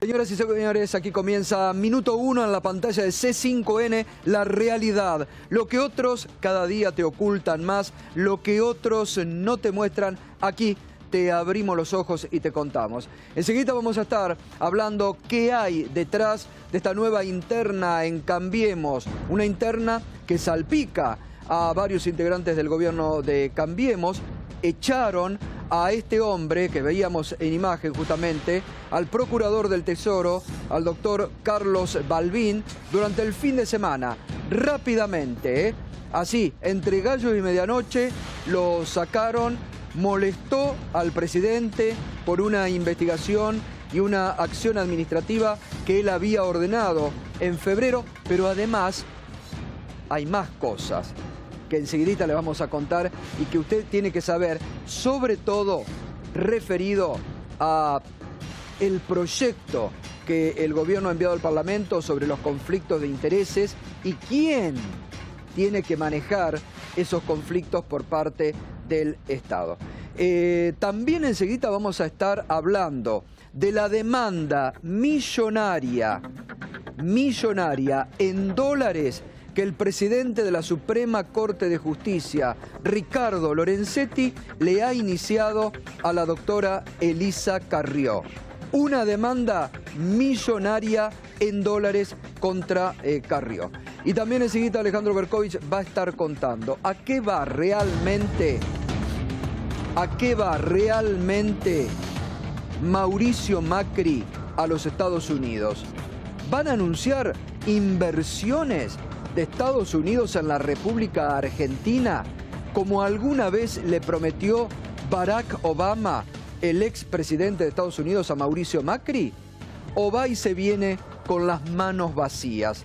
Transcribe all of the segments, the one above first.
Señoras y señores, aquí comienza Minuto 1 en la pantalla de C5N, la realidad. Lo que otros cada día te ocultan más, lo que otros no te muestran, aquí te abrimos los ojos y te contamos. Enseguida vamos a estar hablando qué hay detrás de esta nueva interna en Cambiemos. Una interna que salpica a varios integrantes del gobierno de Cambiemos. Echaron a este hombre que veíamos en imagen justamente, al procurador del Tesoro, al doctor Carlos Balbín, durante el fin de semana. Rápidamente, así, entre gallos y medianoche, lo sacaron, molestó al presidente por una investigación y una acción administrativa que él había ordenado en febrero, pero además hay más cosas que enseguida le vamos a contar y que usted tiene que saber, sobre todo referido a el proyecto que el gobierno ha enviado al Parlamento sobre los conflictos de intereses y quién tiene que manejar esos conflictos por parte del Estado. También enseguida vamos a estar hablando de la demanda millonaria en dólares que el presidente de la Suprema Corte de Justicia, Ricardo Lorenzetti, le ha iniciado a la doctora Elisa Carrió. Una demanda millonaria en dólares contra Carrió. Y también enseguida Alejandro Berkovich va a estar contando a qué va realmente Mauricio Macri a los Estados Unidos. ¿Van a anunciar inversiones de Estados Unidos en la República Argentina, como alguna vez le prometió Barack Obama, el expresidente de Estados Unidos, a Mauricio Macri? ¿O va y se viene con las manos vacías?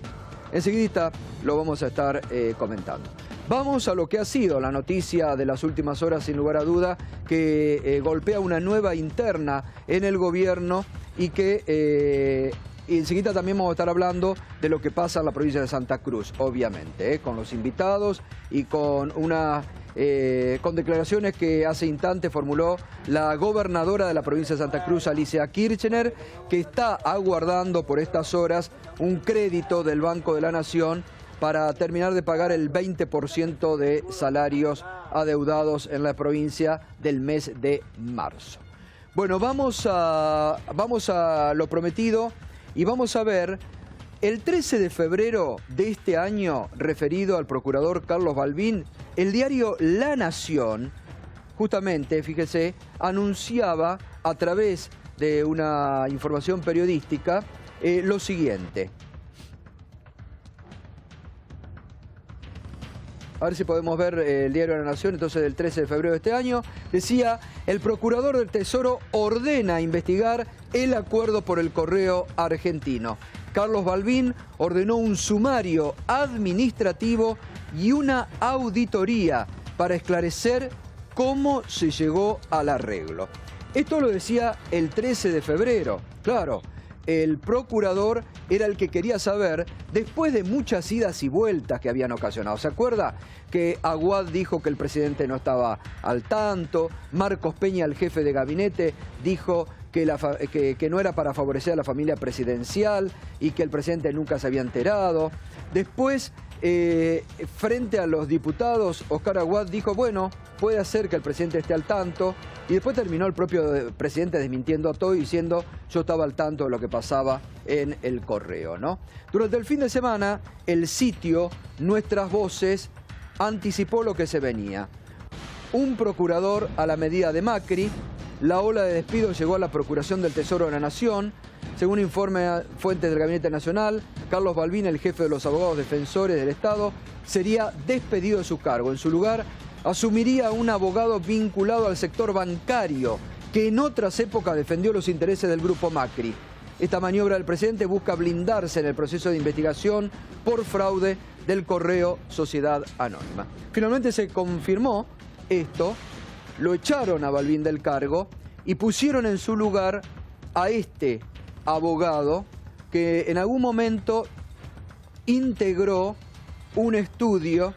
Enseguida lo vamos a estar comentando. Vamos a lo que ha sido la noticia de las últimas horas, sin lugar a duda, que golpea una nueva interna en el gobierno y que y enseguida también vamos a estar hablando de lo que pasa en la provincia de Santa Cruz, obviamente, con los invitados y con con declaraciones que hace instante formuló la gobernadora de la provincia de Santa Cruz, Alicia Kirchner, que está aguardando por estas horas un crédito del Banco de la Nación para terminar de pagar el 20% de salarios adeudados en la provincia del mes de marzo. Bueno, vamos a lo prometido. Y vamos a ver, el 13 de febrero de este año, referido al procurador Carlos Balbín, el diario La Nación, justamente, fíjese, anunciaba a través de una información periodística lo siguiente. A ver si podemos ver el diario La Nación, entonces del 13 de febrero de este año. Decía, el procurador del Tesoro ordena investigar el acuerdo por el correo argentino. Carlos Balbín ordenó un sumario administrativo y una auditoría para esclarecer cómo se llegó al arreglo. Esto lo decía el 13 de febrero, claro. El procurador era el que quería saber, después de muchas idas y vueltas que habían ocasionado. ¿Se acuerda que Aguad dijo que el presidente no estaba al tanto? Marcos Peña, el jefe de gabinete, dijo que no era para favorecer a la familia presidencial y que el presidente nunca se había enterado. Después, frente a los diputados, Oscar Aguad dijo, bueno, puede ser que el presidente esté al tanto. Y después terminó el propio presidente desmintiendo todo y diciendo, yo estaba al tanto de lo que pasaba en el correo, ¿no? Durante el fin de semana, el sitio Nuestras Voces anticipó lo que se venía. Un procurador a la medida de Macri, la ola de despido llegó a la Procuración del Tesoro de la Nación. Según informe fuentes del Gabinete Nacional, Carlos Balbín, el jefe de los abogados defensores del Estado, sería despedido de su cargo. En su lugar, asumiría un abogado vinculado al sector bancario, que en otras épocas defendió los intereses del grupo Macri. Esta maniobra del presidente busca blindarse en el proceso de investigación por fraude del correo Sociedad Anónima. Finalmente se confirmó esto, lo echaron a Balbín del cargo y pusieron en su lugar a este abogado que en algún momento integró un estudio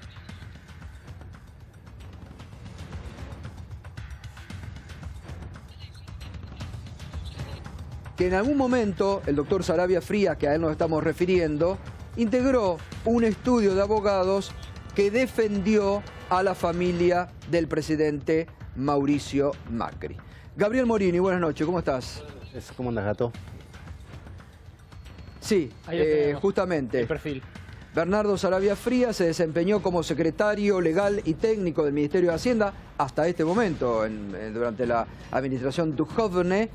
que en algún momento el doctor Saravia Frías, que a él nos estamos refiriendo, integró un estudio de abogados que defendió a la familia del presidente Mauricio Macri. Gabriel Morini, buenas noches, ¿cómo estás? ¿Cómo andas, gato? Sí, justamente. El perfil. Bernardo Saravia Frías se desempeñó como secretario legal y técnico del Ministerio de Hacienda hasta este momento, durante la administración Duhovne.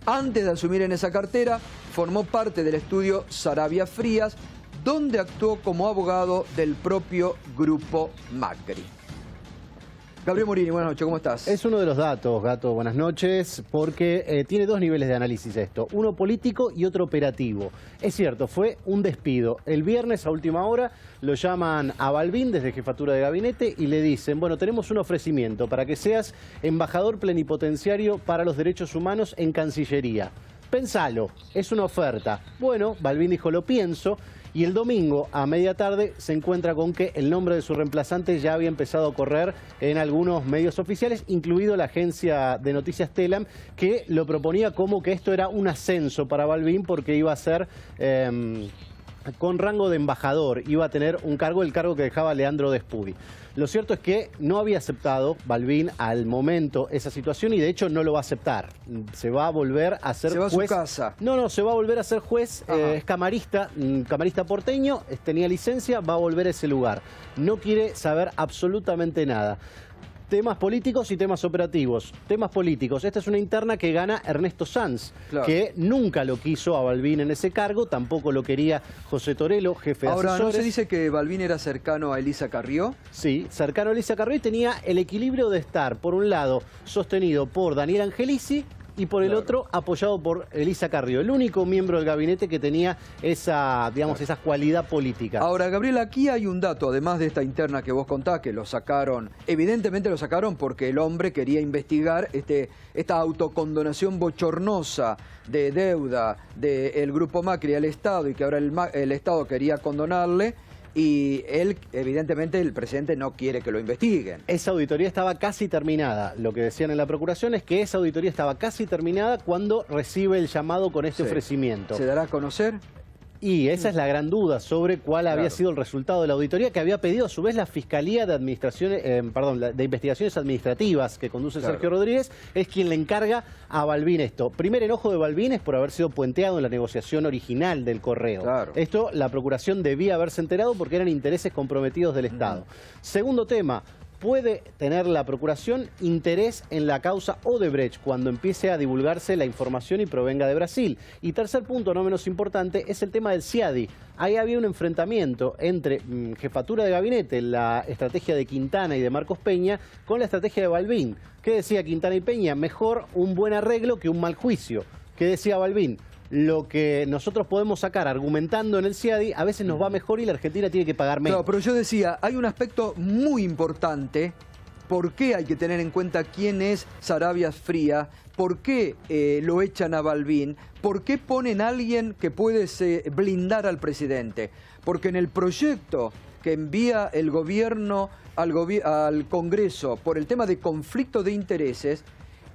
Antes de asumir en esa cartera, formó parte del estudio Saravia Frías, donde actuó como abogado del propio grupo Macri. Gabriel Morini, buenas noches, ¿cómo estás? Es uno de los datos, Gato, buenas noches, porque tiene dos niveles de análisis esto, uno político y otro operativo. Es cierto, fue un despido. El viernes a última hora lo llaman a Balbín desde Jefatura de Gabinete y le dicen, bueno, tenemos un ofrecimiento para que seas embajador plenipotenciario para los derechos humanos en Cancillería. Pensalo, es una oferta. Bueno, Balbín dijo, lo pienso. Y el domingo, a media tarde, se encuentra con que el nombre de su reemplazante ya había empezado a correr en algunos medios oficiales, incluido la agencia de noticias Telam, que lo proponía como que esto era un ascenso para Balbín porque iba a ser con rango de embajador, iba a tener un cargo, el cargo que dejaba Leandro Despudi. Lo cierto es que no había aceptado Balbín al momento esa situación y de hecho no lo va a aceptar. Se va a volver a ser juez. ¿Se va a su casa? No, se va a volver a ser juez, es camarista porteño, tenía licencia, va a volver a ese lugar. No quiere saber absolutamente nada. Temas políticos y temas operativos. Temas políticos. Esta es una interna que gana Ernesto Sanz, claro, que nunca lo quiso a Balbín en ese cargo, tampoco lo quería José Torello, jefe de asesores. Ahora, ¿no se dice que Balbín era cercano a Elisa Carrió? Sí, cercano a Elisa Carrió y tenía el equilibrio de estar, por un lado, sostenido por Daniel Angelici, y por el otro apoyado por Elisa Carrió, el único miembro del gabinete que tenía esa, digamos, esa cualidad política. Ahora, Gabriel, aquí hay un dato, además de esta interna que vos contás, que lo sacaron, evidentemente lo sacaron porque el hombre quería investigar esta autocondonación bochornosa de deuda del grupo Macri al Estado y que ahora el Estado quería condonarle. Y él, evidentemente, el presidente no quiere que lo investiguen. Esa auditoría estaba casi terminada. Lo que decían en la Procuración es que esa auditoría estaba casi terminada cuando recibe el llamado con este ofrecimiento. ¿Se dará a conocer? Y esa es la gran duda sobre cuál había sido el resultado de la auditoría que había pedido a su vez la Fiscalía de de Investigaciones Administrativas que conduce Sergio Rodríguez, es quien le encarga a Balbín esto. Primer enojo de Balbín es por haber sido puenteado en la negociación original del Correo. Esto la Procuración debía haberse enterado porque eran intereses comprometidos del Estado. Segundo tema. ¿Puede tener la Procuración interés en la causa Odebrecht cuando empiece a divulgarse la información y provenga de Brasil? Y tercer punto, no menos importante, es el tema del CIADI. Ahí había un enfrentamiento entre Jefatura de Gabinete, la estrategia de Quintana y de Marcos Peña, con la estrategia de Balbín. ¿Qué decía Quintana y Peña? Mejor un buen arreglo que un mal juicio. ¿Qué decía Balbín? Lo que nosotros podemos sacar argumentando en el CIADI a veces nos va mejor y la Argentina tiene que pagar menos. Claro, pero yo decía, hay un aspecto muy importante. ¿Por qué hay que tener en cuenta quién es Saravia Frías? ¿Por qué lo echan a Balbín? ¿Por qué ponen a alguien que puede blindar al presidente? Porque en el proyecto que envía el gobierno al Congreso por el tema de conflicto de intereses,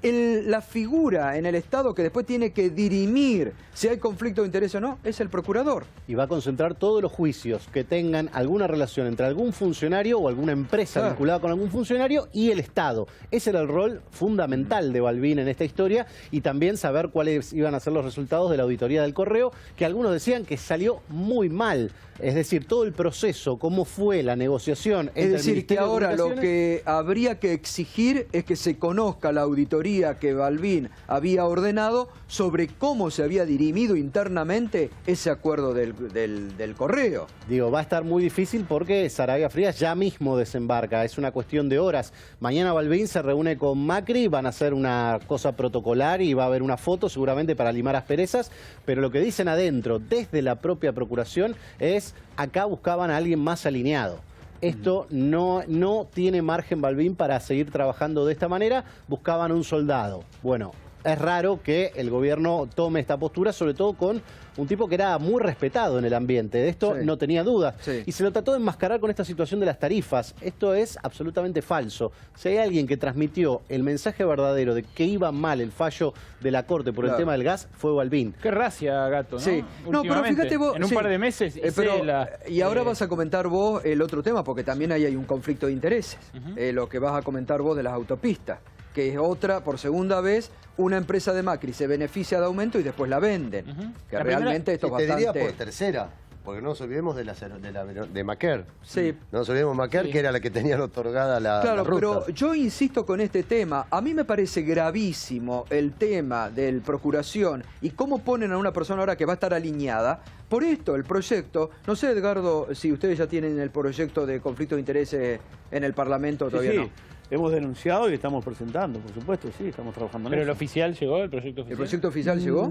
la figura en el Estado que después tiene que dirimir si hay conflicto de interés o no, es el procurador. Y va a concentrar todos los juicios que tengan alguna relación entre algún funcionario o alguna empresa vinculada con algún funcionario y el Estado. Ese era el rol fundamental de Balbín en esta historia y también saber cuáles iban a ser los resultados de la auditoría del Correo, que algunos decían que salió muy mal. Es decir, todo el proceso, cómo fue la negociación. Es decir, que ahora lo que habría que exigir es que se conozca la auditoría que Balbín había ordenado sobre cómo se había dirimido internamente ese acuerdo del Correo. Digo, va a estar muy difícil porque Saravia Frías ya mismo desembarca, es una cuestión de horas. Mañana Balbín se reúne con Macri, van a hacer una cosa protocolar y va a haber una foto seguramente para limar asperezas, pero lo que dicen adentro, desde la propia Procuración, es acá buscaban a alguien más alineado. Esto no tiene margen Balbín para seguir trabajando de esta manera, buscaban un soldado. Bueno, es raro que el gobierno tome esta postura, sobre todo con un tipo que era muy respetado en el ambiente. De esto Sí. no tenía dudas. Sí. Y se lo trató de enmascarar con esta situación de las tarifas. Esto es absolutamente falso. Si hay alguien que transmitió el mensaje verdadero de que iba mal el fallo de la Corte por el Claro. tema del gas, fue Balbín. Qué racia, Gato, ¿no? Sí. No, pero Últimamente, fíjate vos... en un sí. par de meses pero, la, y ahora vas a comentar vos el otro tema, porque también ahí hay un conflicto de intereses. Ujú. Lo que vas a comentar vos de las autopistas, que es otra, por segunda vez, una empresa de Macri se beneficia de aumento y después la venden. Ujú. Que La realmente esto es Te diría bastante... por tercera, porque no nos olvidemos de Maquer. Sí. No nos olvidemos de Maquer, Sí. que era la que tenían otorgada la Claro, ruta. pero yo insisto con este tema. A mí me parece gravísimo el tema del procuración y cómo ponen a una persona ahora que va a estar alineada. Por esto, el proyecto, no sé, Edgardo, si ustedes ya tienen el proyecto de conflicto de intereses en el Parlamento, todavía sí, no. hemos denunciado y estamos presentando, por supuesto, sí, estamos trabajando en Pero el eso. oficial llegó, el proyecto oficial. ¿El proyecto oficial llegó?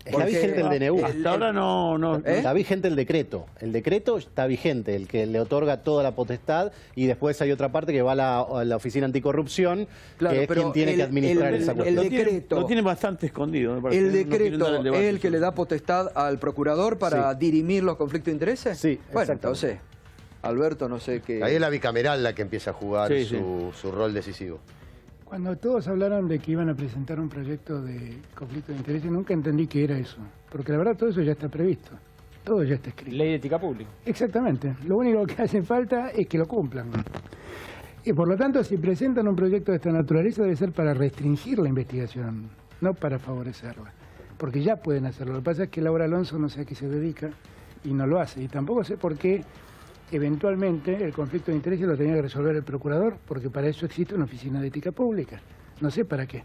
Está Porque- vigente el DNU. Hasta ahora no. ¿Eh? Está vigente el decreto. El decreto está vigente, el que le otorga toda la potestad, y después hay otra parte que va a la Oficina Anticorrupción, Claro, que es pero quien tiene que administrar esa el cuestión. decreto- Lo tienen bastante escondido, me parece. ¿El No quieren decreto dar el debate es el que sobre le da eso. potestad al procurador para Sí. dirimir los conflictos de intereses? Sí, Bueno, exactamente. entonces, Alberto, no sé qué... Ahí es la bicameral la que empieza a jugar Sí, su rol decisivo. Cuando todos hablaron de que iban a presentar un proyecto de conflicto de intereses, nunca entendí qué era eso. Porque la verdad todo eso ya está previsto. Todo ya está escrito. Ley de ética pública. Exactamente. Lo único que hace falta es que lo cumplan. Y por lo tanto, si presentan un proyecto de esta naturaleza, debe ser para restringir la investigación, no para favorecerla. Porque ya pueden hacerlo. Lo que pasa es que Laura Alonso no sé a qué se dedica y no lo hace. Y tampoco sé por qué eventualmente el conflicto de intereses lo tenía que resolver el procurador, porque para eso existe una oficina de ética pública. No sé para qué.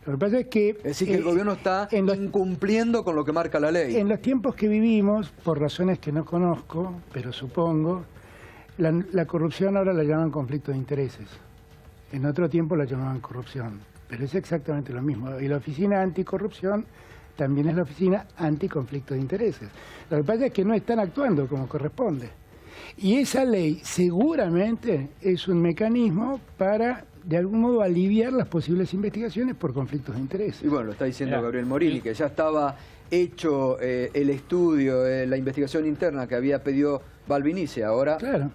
Lo que pasa es que... Es decir, que el gobierno está en los- incumpliendo con lo que marca la ley. en los tiempos que vivimos, por razones que no conozco, pero supongo, la corrupción ahora la llaman conflicto de intereses. En otro tiempo la llamaban corrupción, pero es exactamente lo mismo. Y la oficina anticorrupción también es la oficina anticonflicto de intereses. Lo que pasa es que no están actuando como corresponde. Y esa ley seguramente es un mecanismo para, de algún modo, aliviar las posibles investigaciones por conflictos de interés. Y bueno, lo está diciendo Mirá. Gabriel Morini, que ya estaba hecho el estudio, la investigación interna que había pedido Balbinice. Ahora Claro.